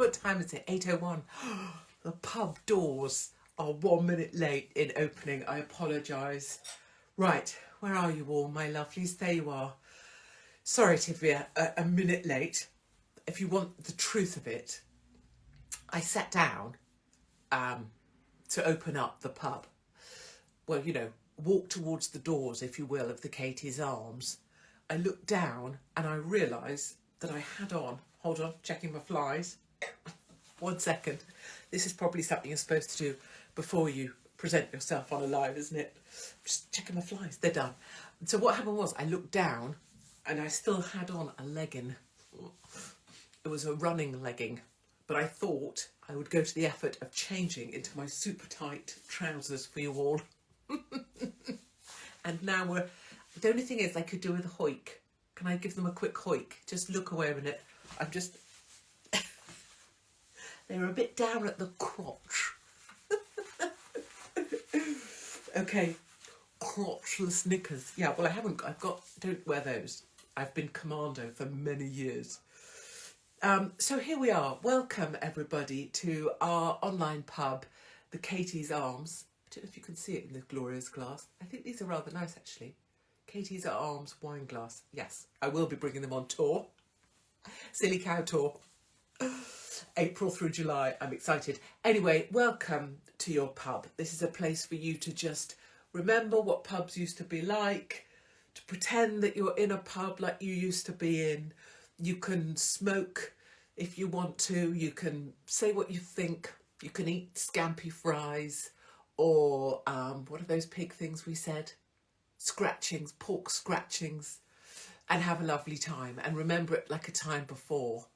What time is it? 8:01. The pub doors are 1 minute late in opening. I apologise. Right, where are you all, my lovelies? There you are. Sorry to be a minute late. If you want the truth of it, I sat down to open up the pub. Well, you know, walk towards the doors, if you will, of the Katie's Arms. I looked down and I realised that I had on, hold on, checking my flies. 1 second. This is probably something you're supposed to do before you present yourself on a live, isn't it? Just checking my flies, they're done. So what happened was I looked down and I still had on a legging. It was a running legging, but I thought I would go to the effort of changing into my super tight trousers for you all. And now the only thing is I could do with a hoik. Can I give them a quick hoik? Just look away a minute. I'm just... They're a bit down at the crotch. Okay, crotchless knickers. Yeah, well, don't wear those. I've been commando for many years. So here we are. Welcome, everybody, to our online pub, the Katie's Arms. I don't know if you can see it in the glorious glass. I think these are rather nice, actually. Katie's Arms wine glass. Yes, I will be bringing them on tour. Silly Cow tour. April through July. I'm excited. Anyway, welcome to your pub. This is a place for you to just remember what pubs used to be like, to pretend that you're in a pub like you used to be in. You can smoke if you want to. You can say what you think. You can eat scampi fries or what are those pig things we said? Scratchings, pork scratchings, and have a lovely time and remember it like a time before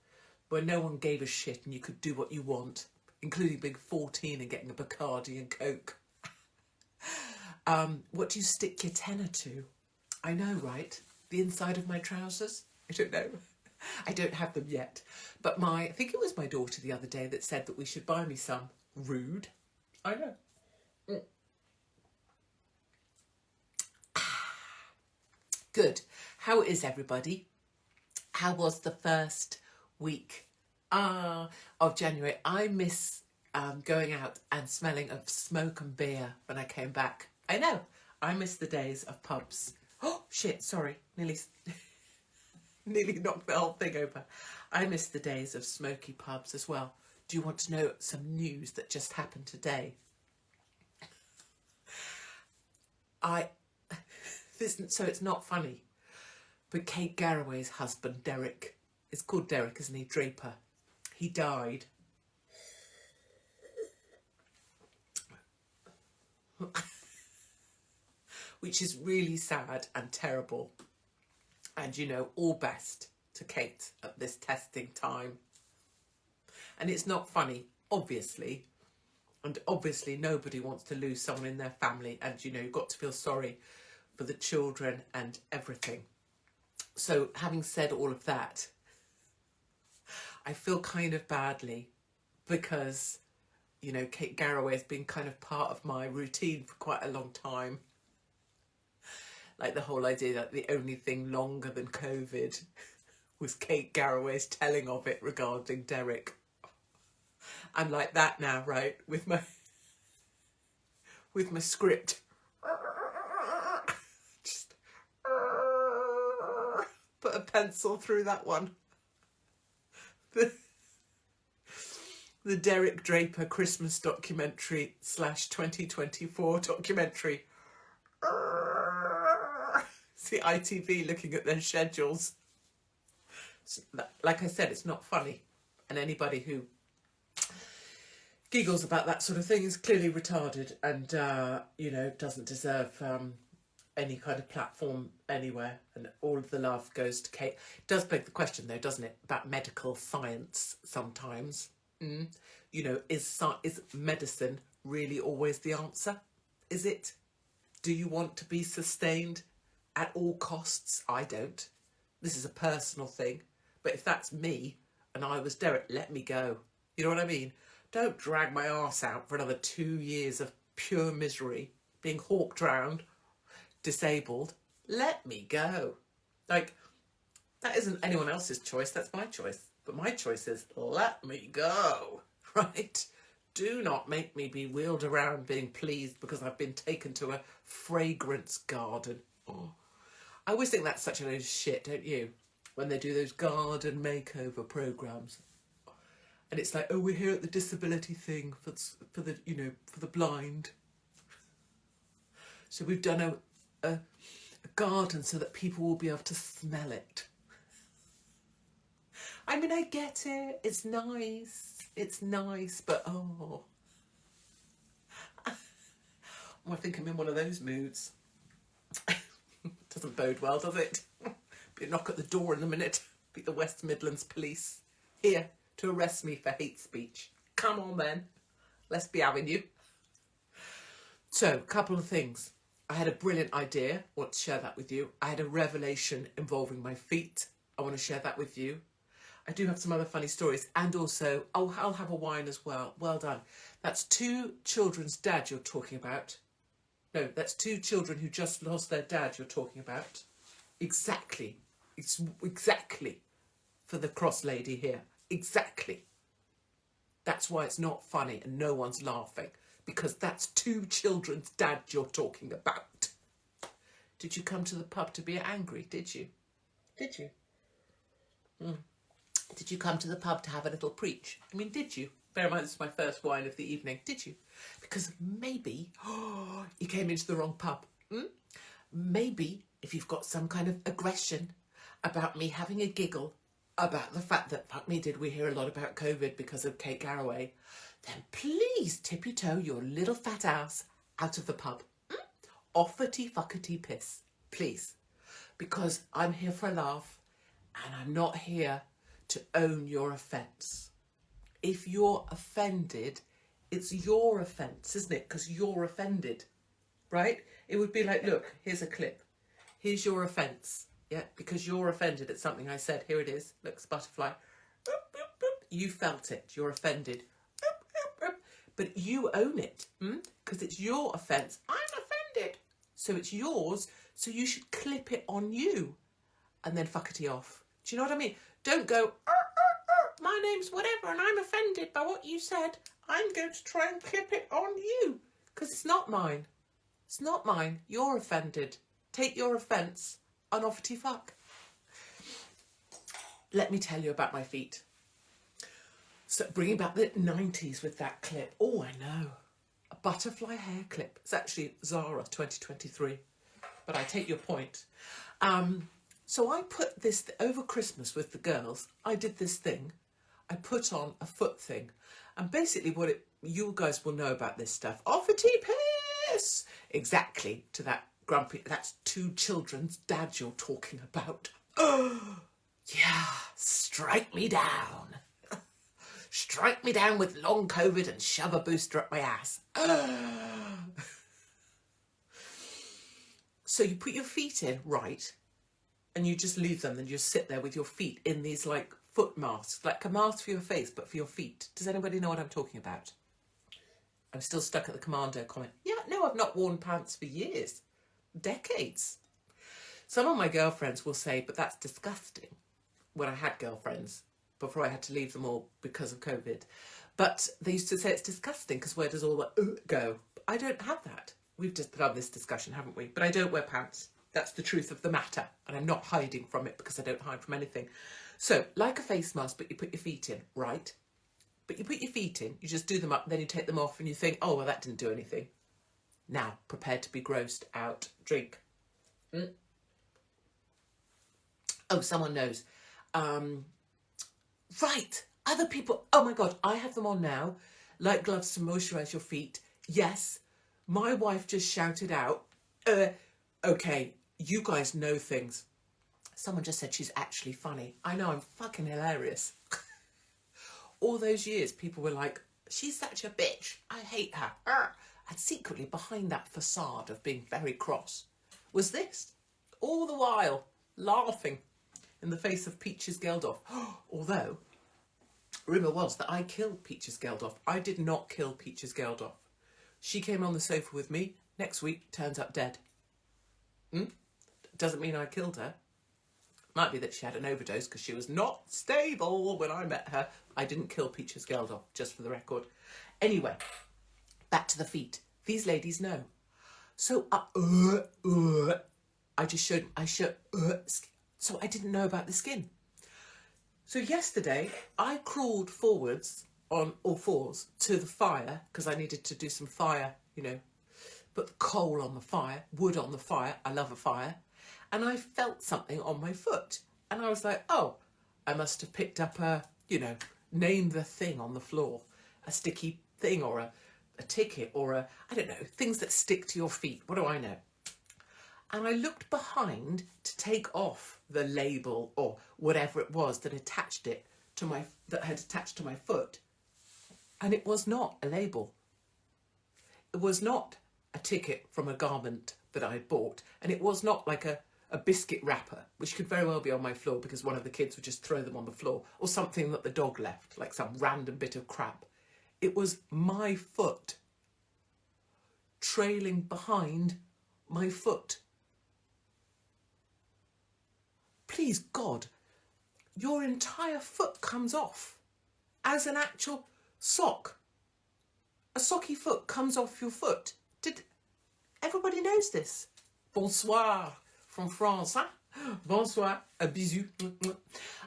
where no one gave a shit and you could do what you want, including being 14 and getting a Bacardi and Coke. What do you stick your tenner to? I know, right? The inside of my trousers? I don't know. I don't have them yet. But I think it was my daughter the other day that said that we should buy me some. Rude. I know. Good. How is everybody? How was the first week of January? I miss going out and smelling of smoke and beer when I came back. I know. I miss the days of pubs. Oh, shit, sorry. Nearly knocked the whole thing over. I miss the days of smoky pubs as well. Do you want to know some news that just happened today? So it's not funny, but Kate Garraway's husband, Derek, it's called Derek, isn't he? Draper. He died. Which is really sad and terrible. And, you know, all best to Kate at this testing time. And it's not funny, obviously. And obviously nobody wants to lose someone in their family. And, you know, you've got to feel sorry for the children and everything. So having said all of that, I feel kind of badly because, you know, Kate Garraway has been kind of part of my routine for quite a long time. Like the whole idea that the only thing longer than COVID was Kate Garraway's telling of it regarding Derek. I'm like that now, right? With my script. Just put a pencil through that one. The Derek Draper Christmas documentary / 2024 documentary. See ITV looking at their schedules. Like I said, it's not funny. And anybody who giggles about that sort of thing is clearly retarded and, you know, doesn't deserve any kind of platform anywhere. And all of the love goes to Kate. It does beg the question, though, doesn't it, about medical science sometimes. You know, is medicine really always the answer? Is it? Do you want to be sustained at all costs? I don't. This is a personal thing. But if that's me and I was Derek, let me go. You know what I mean? Don't drag my arse out for another 2 years of pure misery, being hawked round, disabled. Let me go. Like, that isn't anyone else's choice. That's my choice. But my choice is, let me go, right? Do not make me be wheeled around being pleased because I've been taken to a fragrance garden. Oh. I always think that's such a load of shit, don't you? When they do those garden makeover programmes. And it's like, oh, we're here at the disability thing for the, you know, for the blind. So we've done a garden so that people will be able to smell it. I mean, I get it. It's nice, but oh. I think I'm in one of those moods. Doesn't bode well, does it? Be a knock at the door in a minute. Be the West Midlands police here to arrest me for hate speech. Come on then. Let's be having you. So, a couple of things. I had a brilliant idea. I want to share that with you. I had a revelation involving my feet. I want to share that with you. I do have some other funny stories. And also, I'll have a wine as well. Well done. That's 2 children's dad you're talking about. No, that's 2 children who just lost their dad you're talking about. Exactly. It's exactly for the cross lady here. Exactly. That's why it's not funny and no one's laughing. Because that's 2 children's dad you're talking about. Did you come to the pub to be angry? Did you? Did you? Did you come to the pub to have a little preach? I mean, did you? Bear in mind, this is my first wine of the evening. Did you? Because maybe you came into the wrong pub. Maybe if you've got some kind of aggression about me having a giggle about the fact that, fuck me, did we hear a lot about COVID because of Kate Garraway, then please tippy-toe your little fat ass out of the pub. Offity-fuckity piss, please. Because I'm here for a laugh and I'm not here to own your offence. If you're offended, it's your offence, isn't it? Because you're offended, right? It would be like, look, here's a clip. Here's your offence, yeah? Because you're offended at something I said. Here it is. Look, it's butterfly. You felt it. You're offended. But you own it, because it's your offence. I'm offended. So it's yours, so you should clip it on you and then fuckity off. Do you know what I mean? Don't go, my name's whatever and I'm offended by what you said. I'm going to try and clip it on you. Because it's not mine. It's not mine. You're offended. Take your offence on offity fuck. Let me tell you about my feet. So bringing back the 90s with that clip. Oh, I know. A butterfly hair clip. It's actually Zara 2023. But I take your point. So I put this, over Christmas with the girls, I did this thing. I put on a foot thing. And basically you guys will know about this stuff. Offity piss! Exactly to that grumpy, that's 2 children's dad you're talking about. Oh, yeah, strike me down. Strike me down with long COVID and shove a booster up my ass. So you put your feet in, right, and you just leave them and you just sit there with your feet in these like foot masks, like a mask for your face but for your feet. Does anybody know what I'm talking about? I'm still stuck at the commando comment. Yeah, no, I've not worn pants for years. Decades. Some of my girlfriends will say, but that's disgusting. When I had girlfriends, before I had to leave them all because of COVID. But they used to say it's disgusting because where does all that go? I don't have that. We've just had this discussion, haven't we? But I don't wear pants. That's the truth of the matter. And I'm not hiding from it because I don't hide from anything. So, like a face mask, but you put your feet in, right? But you put your feet in, you just do them up, then you take them off and you think, oh, well, that didn't do anything. Now, prepared to be grossed out. Drink. Oh, someone knows. Right. Other people. Oh, my God. I have them on now. Light gloves to moisturise your feet. Yes. My wife just shouted out. Okay. You guys know things. Someone just said she's actually funny. I know. I'm fucking hilarious. All those years, people were like, she's such a bitch. I hate her. And secretly behind that facade of being very cross was this. All the while, laughing in the face of Peaches Geldof. Although, rumour was that I killed Peaches Geldof. I did not kill Peaches Geldof. She came on the sofa with me. Next week, turns up dead. Doesn't mean I killed her. Might be that she had an overdose because she was not stable when I met her. I didn't kill Peaches Geldof, just for the record. Anyway, back to the feet. These ladies know. So I just showed, so I didn't know about the skin. So yesterday I crawled forwards on all fours to the fire because I needed to do some fire, you know, put the coal on the fire, wood on the fire. I love a fire. And I felt something on my foot. And I was like, oh, I must have picked up a, you know, name the thing on the floor, a sticky thing or a ticket or a, I don't know, things that stick to your feet. What do I know? And I looked behind to take off the label or whatever it was that attached it to my, that had attached to my foot. And it was not a label. It was not a ticket from a garment that I had bought. And it was not like a biscuit wrapper, which could very well be on my floor because one of the kids would just throw them on the floor, or something that the dog left, like some random bit of crap. It was my foot trailing behind my foot. Please, God, your entire foot comes off as an actual sock. A socky foot comes off your foot. Everybody knows this? Bonsoir from France, hein? Bonsoir, a bisou.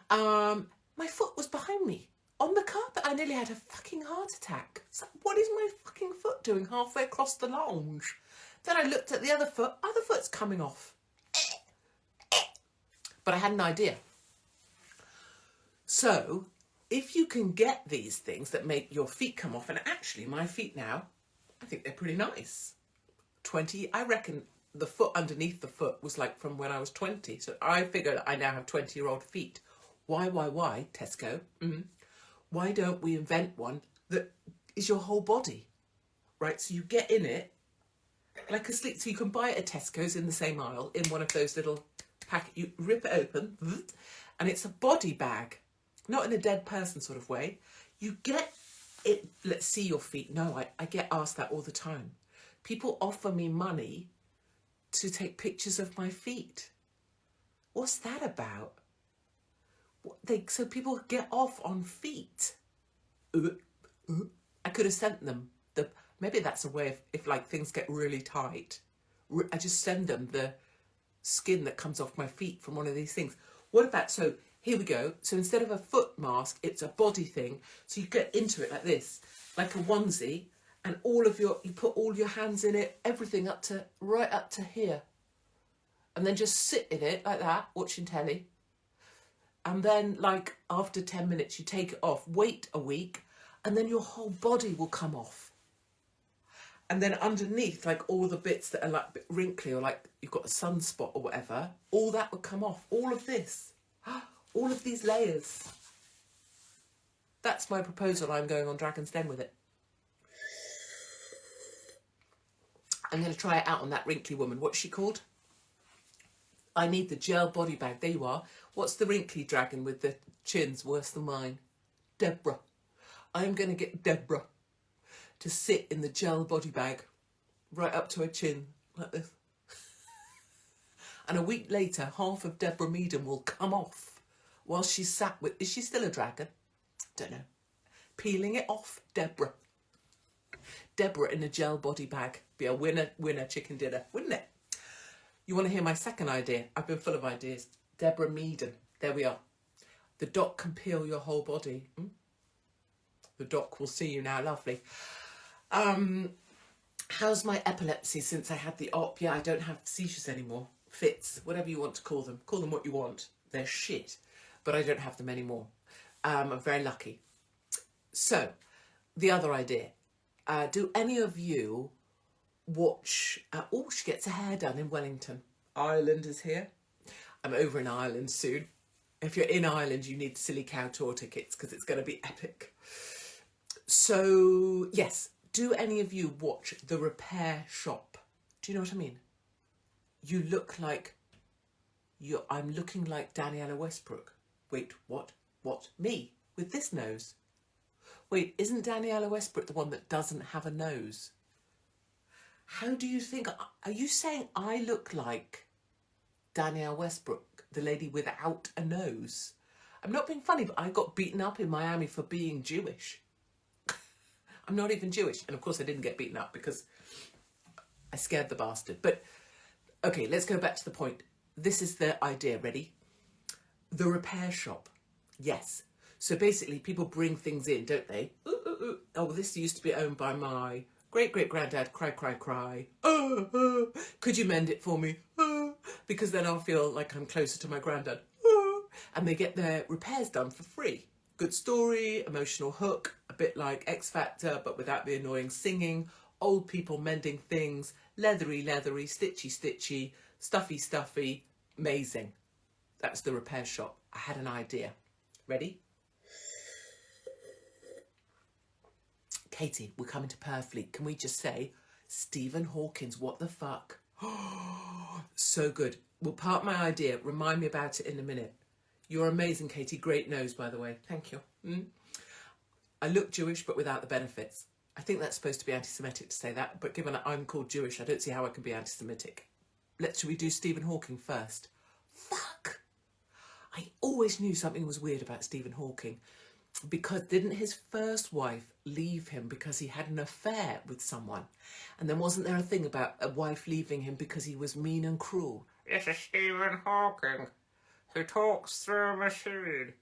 My foot was behind me on the carpet. I nearly had a fucking heart attack. So what is my fucking foot doing halfway across the lounge? Then I looked at the other foot's coming off. But I had an idea. So, if you can get these things that make your feet come off, and actually my feet now, I think they're pretty nice. 20, I reckon the foot underneath the foot was like from when I was 20. So I figured I now have 20-year-old feet. Why, Tesco? Why don't we invent one that is your whole body, right? So you get in it like a sleep. So you can buy it at Tesco's in the same aisle in one of those little packet. You rip it open and it's a body bag, not in a dead person sort of way. You get it. Let's see your feet. No, I get asked that all the time. People offer me money to take pictures of my feet. What's that about? So people get off on feet. I could have sent them maybe that's a way of, if like things get really tight, I just send them the skin that comes off my feet from one of these things. What about, so here we go. So instead of a foot mask, it's a body thing. So you get into it like this, like a onesie, and you put all your hands in it, everything right up to here. And then just sit in it like that, watching telly. And then like after 10 minutes, you take it off, wait a week, and then your whole body will come off. And then underneath, like all the bits that are like a bit wrinkly or like you've got a sunspot or whatever, all that would come off. All of this, all of these layers. That's my proposal. I'm going on Dragon's Den with it. I'm going to try it out on that wrinkly woman. What's she called? I need the gel body bag. There you are. What's the wrinkly dragon with the chins worse than mine? Deborah. I'm going to get Deborah to sit in the gel body bag right up to her chin like this. And a week later, half of Deborah Meaden will come off while she's sat with... Is she still a dragon? Don't know. Peeling it off, Deborah. Deborah in a gel body bag. Be a winner chicken dinner, wouldn't it? You want to hear my second idea? I've been full of ideas. Deborah Meaden. There we are. The doc can peel your whole body. The doc will see you now. Lovely. How's my epilepsy since I had the op? Yeah, I don't have seizures anymore. Fits, whatever you want to call them. Call them what you want. They're shit. But I don't have them anymore. I'm very lucky. So, the other idea. Do any of you watch... she gets her hair done in Wellington. Ireland is here. I'm over in Ireland soon. If you're in Ireland, you need Silly Cow tour tickets because it's going to be epic. So, yes. Do any of you watch The Repair Shop? Do you know what I mean? You look like... I'm looking like Daniela Westbrook. Wait, what? What? Me? With this nose? Wait, isn't Daniela Westbrook the one that doesn't have a nose? How do you think... Are you saying I look like Danielle Westbrook? the lady without a nose. I'm not being funny, but I got beaten up in Miami for being Jewish. I'm not even Jewish. And of course I didn't get beaten up because I scared the bastard. But, okay, let's go back to the point. This is the idea. Ready? The repair shop. Yes. So basically people bring things in, don't they? Ooh, ooh, ooh. Oh, this used to be owned by my great-great-granddad. Cry, cry, cry. Could you mend it for me? Because then I'll feel like I'm closer to my granddad. And they get their repairs done for free. Good story, emotional hook, a bit like X Factor, but without the annoying singing. Old people mending things, leathery, leathery, stitchy, stitchy, stuffy, stuffy. Amazing. That's the repair shop. I had an idea. Ready? Katie, we're coming to Purfleet. Can we just say, Stephen Hawkins, what the fuck? So good. We'll park my idea. Remind me about it in a minute. You're amazing, Katie. Great nose, by the way. Thank you. I look Jewish, but without the benefits. I think that's supposed to be anti-Semitic to say that, but given that I'm called Jewish, I don't see how I can be anti-Semitic. Should we do Stephen Hawking first? Fuck! I always knew something was weird about Stephen Hawking, because didn't his first wife leave him because he had an affair with someone? And then wasn't there a thing about a wife leaving him because he was mean and cruel? This is Stephen Hawking, who talks through a machine.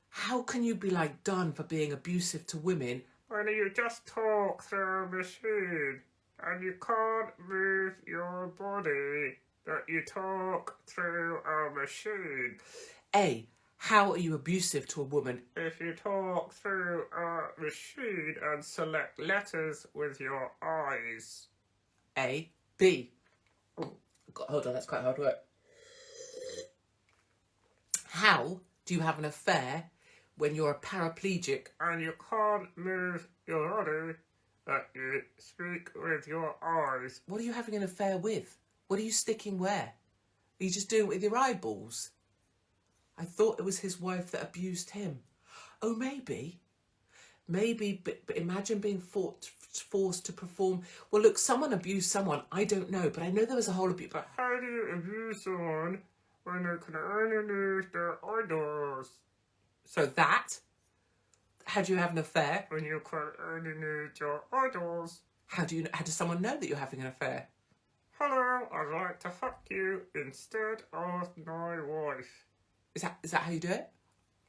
How can you be like done for being abusive to women? When you just talk through a machine, and you can't move your body, but you talk through a machine. A, how are you abusive to a woman? If you talk through a machine and select letters with your eyes. A. B. Hold on, that's quite hard work. How do you have an affair when you're a paraplegic? And you can't move your body, but you speak with your eyes. What are you having an affair with? What are you sticking where? Are you just doing it with your eyeballs? I thought it was his wife that abused him. Oh, maybe. Maybe, but imagine being forced to perform. Well, look, someone abused someone. I don't know, but I know there was a whole abuse. But how do you abuse someone when they can only move their eyeballs? So that? How do you have an affair? When you can only move your eyeballs. How does someone know that you're having an affair? Hello, I'd like to fuck you instead of my wife. Is that how you do it?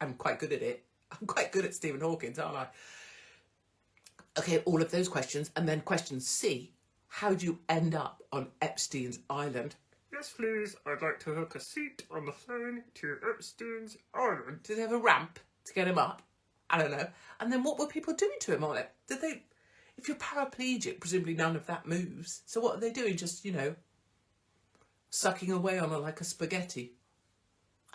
I'm quite good at it. I'm quite good at Stephen Hawking, aren't I? Okay, all of those questions. And then question C, how do you end up on Epstein's Island? Yes, please. I'd like to hook a seat on the plane to Epstein's Island. Did they have a ramp to get him up? I don't know. And then what were people doing to him on it? Did they... If you're paraplegic, presumably none of that moves. So what are they doing? Just, sucking away on like a spaghetti?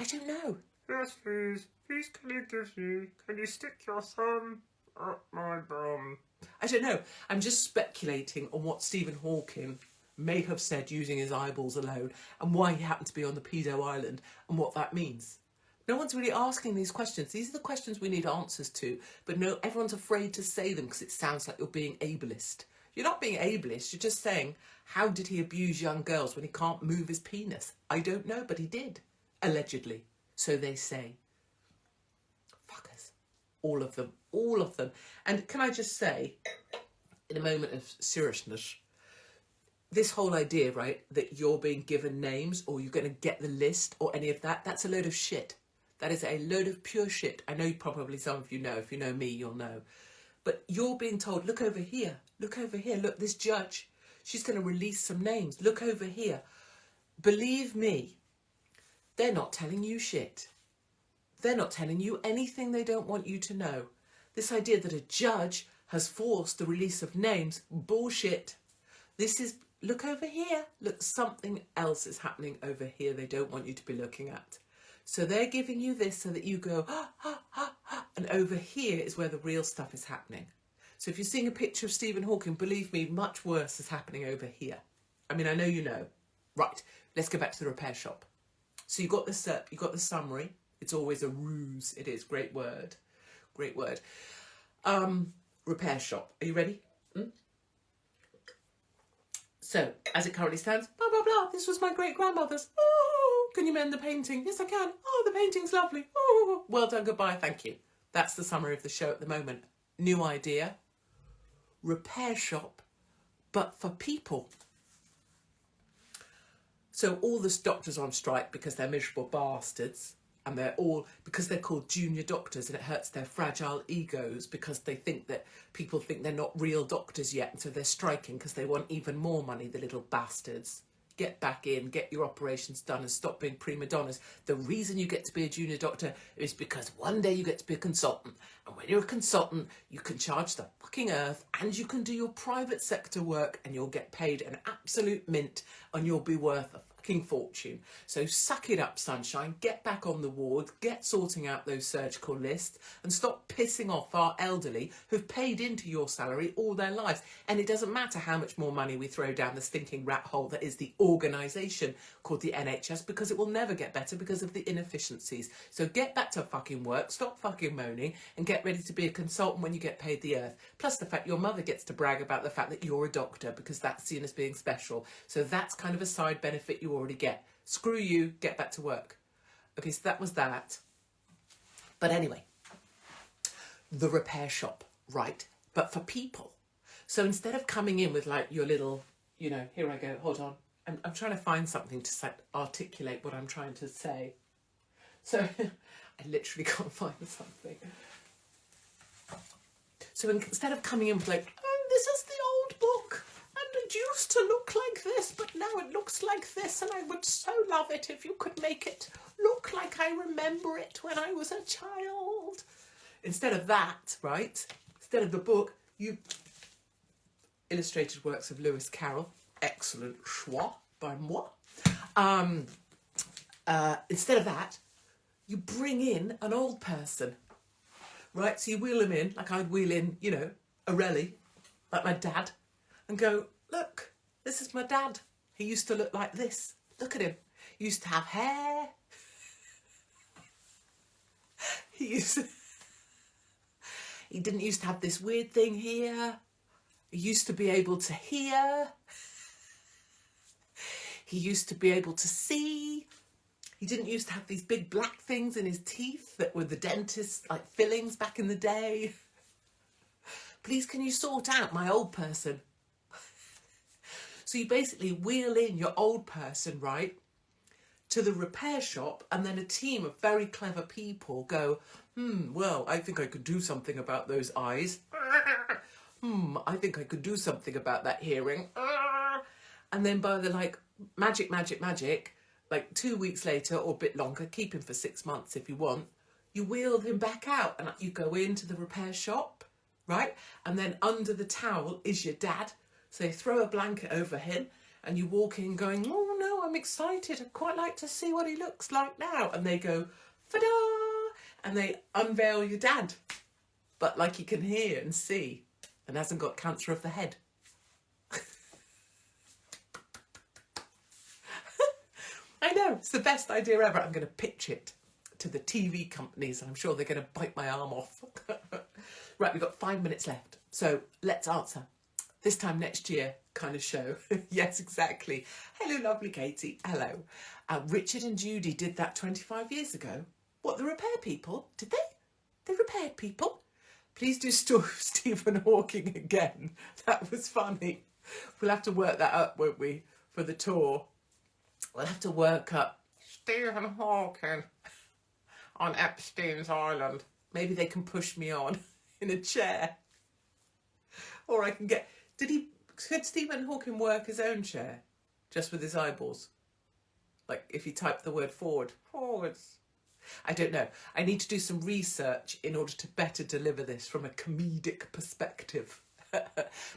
I don't know. Yes, please. Please, can you stick your thumb up my bum? I don't know. I'm just speculating on what Stephen Hawking may have said using his eyeballs alone and why he happened to be on the pedo island and what that means. No one's really asking these questions. These are the questions we need answers to, but no, everyone's afraid to say them because it sounds like you're being ableist. You're not being ableist, you're just saying, how did he abuse young girls when he can't move his penis? I don't know, but he did. Allegedly. So they say. Fuckers. All of them. All of them. And can I just say, in a moment of seriousness, this whole idea, right, that you're being given names or you're going to get the list or any of that, that's a load of shit. That is a load of pure shit. I know probably some of you know. If you know me, you'll know. But you're being told, look over here. Look over here. Look, this judge, she's going to release some names. Look over here. Believe me, they're not telling you shit. They're not telling you anything they don't want you to know. This idea that a judge has forced the release of names, bullshit. This is, look over here. Look, something else is happening over here they don't want you to be looking at. So they're giving you this so that you go, and over here is where the real stuff is happening. So if you're seeing a picture of Stephen Hawking, believe me, much worse is happening over here. I mean, I know you know. Right, let's go back to the repair shop. So you got the summary. It's always a ruse. It is. Great word. Great word. Repair shop. Are you ready? So, as it currently stands, blah, blah, blah. This was my great-grandmother's. Oh, can you mend the painting? Yes, I can. Oh, the painting's lovely. Oh, well done, goodbye, thank you. That's the summary of the show at the moment. New idea, repair shop, but for people. So all the doctors on strike because they're miserable bastards, and they're all, because they're called junior doctors, and it hurts their fragile egos because they think that people think they're not real doctors yet, and so they're striking because they want even more money, the little bastards. Get back in, get your operations done, and stop being prima donnas. The reason you get to be a junior doctor is because one day you get to be a consultant. And when you're a consultant, you can charge the fucking earth, and you can do your private sector work, and you'll get paid an absolute mint, and you'll be worth a fucking fortune. So suck it up, sunshine. Get back on the ward, get sorting out those surgical lists, and stop pissing off our elderly who've paid into your salary all their lives. And it doesn't matter how much more money we throw down the stinking rat hole that is the organisation called the NHS, because it will never get better because of the inefficiencies. So get back to fucking work, stop fucking moaning, and get ready to be a consultant when you get paid the earth. Plus the fact your mother gets to brag about the fact that you're a doctor, because that's seen as being special. So that's kind of a side benefit you already get. Screw you, get back to work. Okay, so that was that. But anyway, the repair shop, right? But for people. So instead of coming in with like your little, you know, here I go, hold on. I'm trying to find something to articulate what I'm trying to say. So I literally can't find something. So instead of coming in with like, oh, this is the old book, and it used to look like this, but now it looks like this, and I would so love it if you could make it look like I remember it when I was a child. Instead of that, right, instead of the book, you illustrated works of Lewis Carroll, excellent choix by moi. Instead of that, you bring in an old person, right? So you wheel him in, like I'd wheel in, you know, a Relly, like my dad, and go, look, this is my dad. He used to look like this. Look at him. He used to have hair. He didn't used to have this weird thing here. He used to be able to hear. He used to be able to see. He didn't used to have these big black things in his teeth that were the dentist's like fillings back in the day. Please, can you sort out my old person? So you basically wheel in your old person, right, to the repair shop, and then a team of very clever people go, well, I think I could do something about those eyes. I think I could do something about that hearing. And then by the like magic, like 2 weeks later or a bit longer, keep him for 6 months if you want, you wheel him back out and you go into the repair shop, right? And then under the towel is your dad. So they throw a blanket over him and you walk in going, oh no, I'm excited. I'd quite like to see what he looks like now. And they go, ta-da! And they unveil your dad, but like he can hear and see and hasn't got cancer of the head. I know, it's the best idea ever. I'm going to pitch it to the TV companies. I'm sure they're going to bite my arm off. Right, we've got 5 minutes left. So let's answer. This time next year kind of show. Yes, exactly. Hello, lovely Katie. Hello. Richard and Judy did that 25 years ago. What, the repair people? Did they? They repaired people? Please do Stephen Hawking again. That was funny. We'll have to work that up, won't we, for the tour. We'll have to work up Stephen Hawking on Epstein's Island. Maybe they can push me on in a chair. Or I can get... Could Stephen Hawking work his own chair? Just with his eyeballs? Like if he typed the word forward. Forwards. I don't know. I need to do some research in order to better deliver this from a comedic perspective.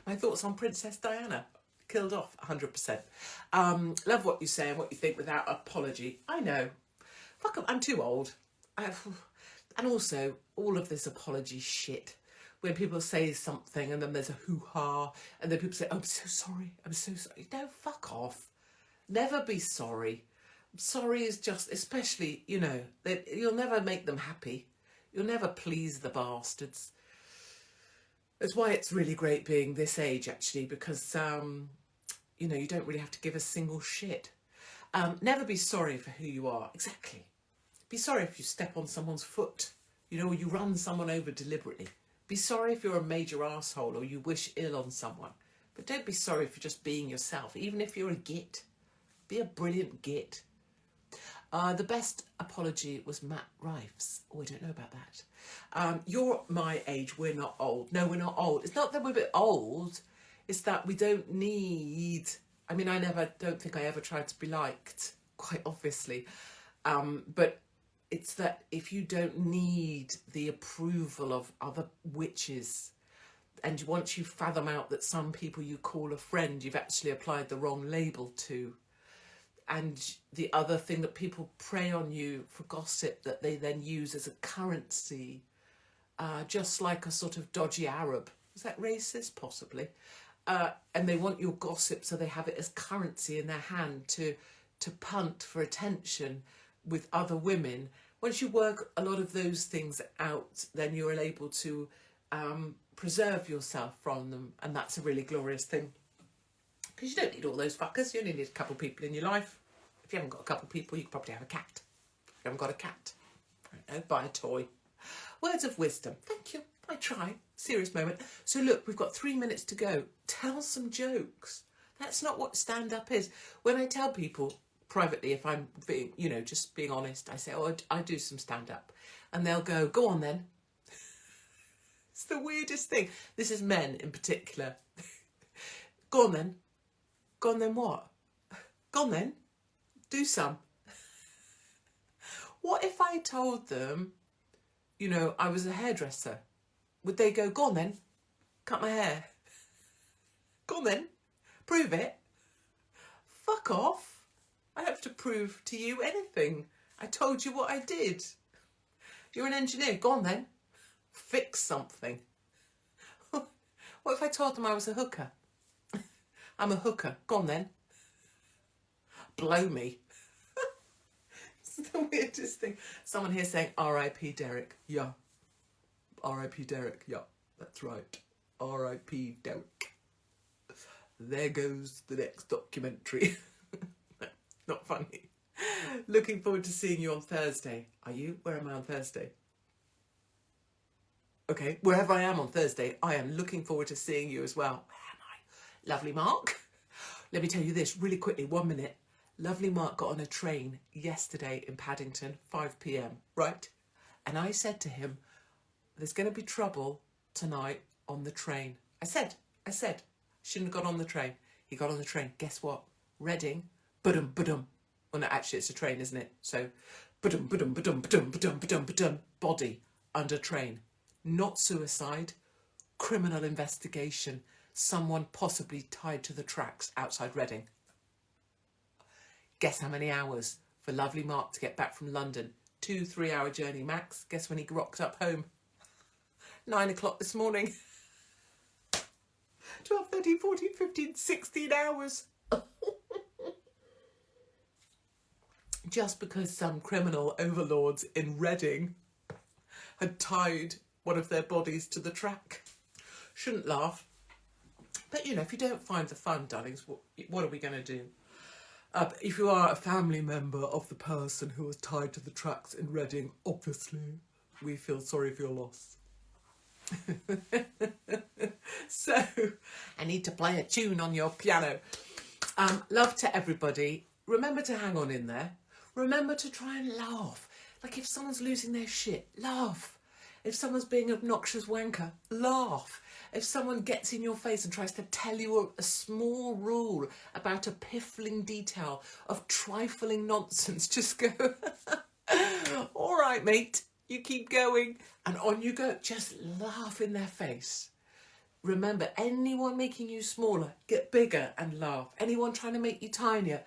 My thoughts on Princess Diana. Killed off 100%. Love what you say and what you think without apology. I know. Fuck 'em, I'm too old. And also, all of this apology shit. When people say something and then there's a hoo-ha and then people say, oh, I'm so sorry, I'm so sorry. No, fuck off. Never be sorry. Sorry is just, especially, you know, that you'll never make them happy. You'll never please the bastards. That's why it's really great being this age, actually, because, you know, you don't really have to give a single shit. Never be sorry for who you are. Exactly. Be sorry if you step on someone's foot, you know, or you run someone over deliberately. Be sorry if you're a major arsehole or you wish ill on someone. But don't be sorry for just being yourself, even if you're a git. Be a brilliant git. The best apology was Matt Rife's. Oh, I don't know about that. You're my age. We're not old. No, we're not old. It's not that we're a bit old. It's that we don't need... I mean, don't think I ever tried to be liked, quite obviously. But it's that if you don't need the approval of other witches, and once you fathom out that some people you call a friend, you've actually applied the wrong label to. And the other thing that people prey on you for gossip that they then use as a currency, just like a sort of dodgy Arab. Is that racist? Possibly. And they want your gossip so they have it as currency in their hand to punt for attention with other women. Once you work a lot of those things out, then you're able to preserve yourself from them. And that's a really glorious thing. Because you don't need all those fuckers. You only need a couple of people in your life. If you haven't got a couple of people, you could probably have a cat. If you haven't got a cat, I don't know, buy a toy. Words of wisdom. Thank you. I try. Serious moment. So look, we've got 3 minutes to go. Tell some jokes. That's not what stand-up is. When I tell people privately, if I'm being, just being honest, I say, oh, I do some stand-up. And they'll go on then. It's the weirdest thing. This is men in particular. Go on then. Go on then what? Go on then. Do some. What if I told them, I was a hairdresser? Would they go on then? Cut my hair. Go on then. Prove it. Fuck off. I don't have to prove to you anything. I told you what I did. You're an engineer. Go on then. Fix something. What if I told them I was a hooker? I'm a hooker. Go on then. Blow me. It's the weirdest thing. Someone here saying R.I.P. Derek. Yeah. R.I.P. Derek. Yeah, that's right. R.I.P. Derek. There goes the next documentary. Not funny. Looking forward to seeing you on Thursday. Are you? Where am I on Thursday? Okay, wherever I am on Thursday, I am looking forward to seeing you as well. Where am I? Lovely Mark. Let me tell you this really quickly, 1 minute. Lovely Mark got on a train yesterday in Paddington, 5 p.m, right? And I said to him, there's going to be trouble tonight on the train. I said, shouldn't have got on the train. He got on the train. Guess what? Reading, ba-dum, ba-dum. Well, no, actually, it's a train, isn't it? So, ba-dum, ba-dum, ba-dum, ba-dum, ba-dum, ba-dum, ba-dum. Body under train. Not suicide. Criminal investigation. Someone possibly tied to the tracks outside Reading. Guess how many hours for lovely Mark to get back from London? 2-3 hour journey max. Guess when he rocked up home? 9 o'clock this morning. 12, 13, 14, 15, 16 hours. Just because some criminal overlords in Reading had tied one of their bodies to the track. Shouldn't laugh. But, if you don't find the fun, darlings, what are we going to do? If you are a family member of the person who was tied to the tracks in Reading, obviously, we feel sorry for your loss. So, I need to play a tune on your piano. Love to everybody. Remember to hang on in there. Remember to try and laugh. Like if someone's losing their shit, laugh. If someone's being an obnoxious wanker, laugh. If someone gets in your face and tries to tell you a small rule about a piffling detail of trifling nonsense, just go, all right, mate, you keep going. And on you go. Just laugh in their face. Remember, anyone making you smaller, get bigger and laugh. Anyone trying to make you tinier,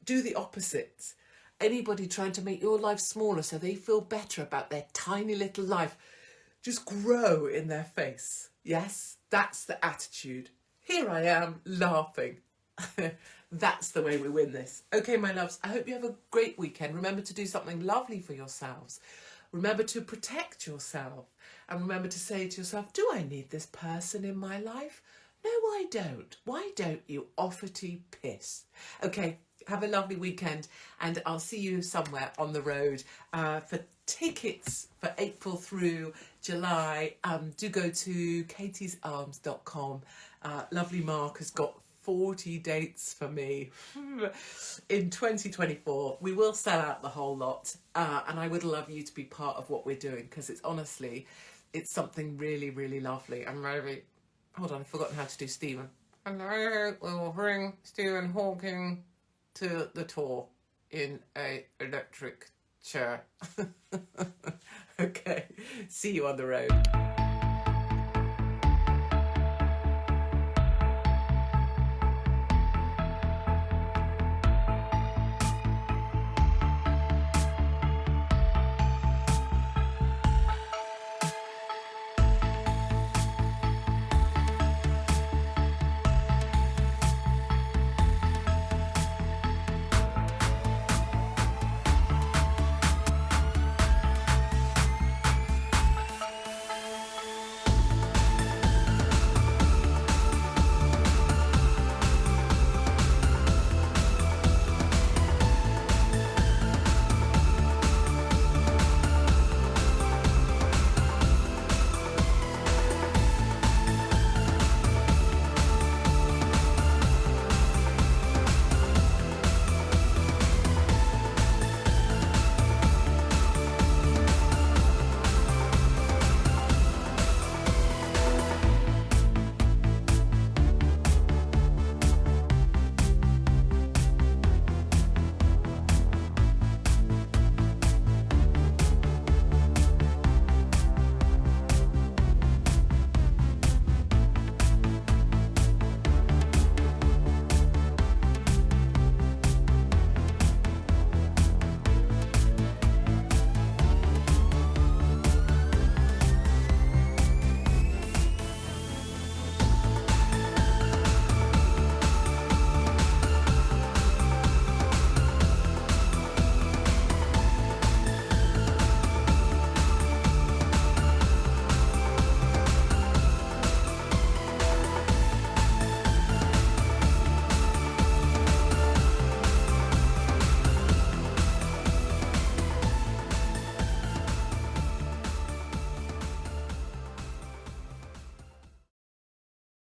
do the opposite. Anybody trying to make your life smaller so they feel better about their tiny little life, just grow in their face. Yes, that's the attitude. Here I am, laughing. That's the way we win this. Okay, my loves, I hope you have a great weekend. Remember to do something lovely for yourselves. Remember to protect yourself. And remember to say to yourself, do I need this person in my life? No, I don't. Why don't you offer to piss? Okay, Have a lovely weekend, and I'll see you somewhere on the road. For tickets for April through July, do go to katiesarms.com. Lovely Mark has got 40 dates for me in 2024. We will sell out the whole lot, and I would love you to be part of what we're doing, because it's honestly, it's something really, really lovely. And maybe, hold on, I've forgotten how to do Stephen. And I will bring Stephen Hawking to the tour in a electric chair. Okay, see you on the road.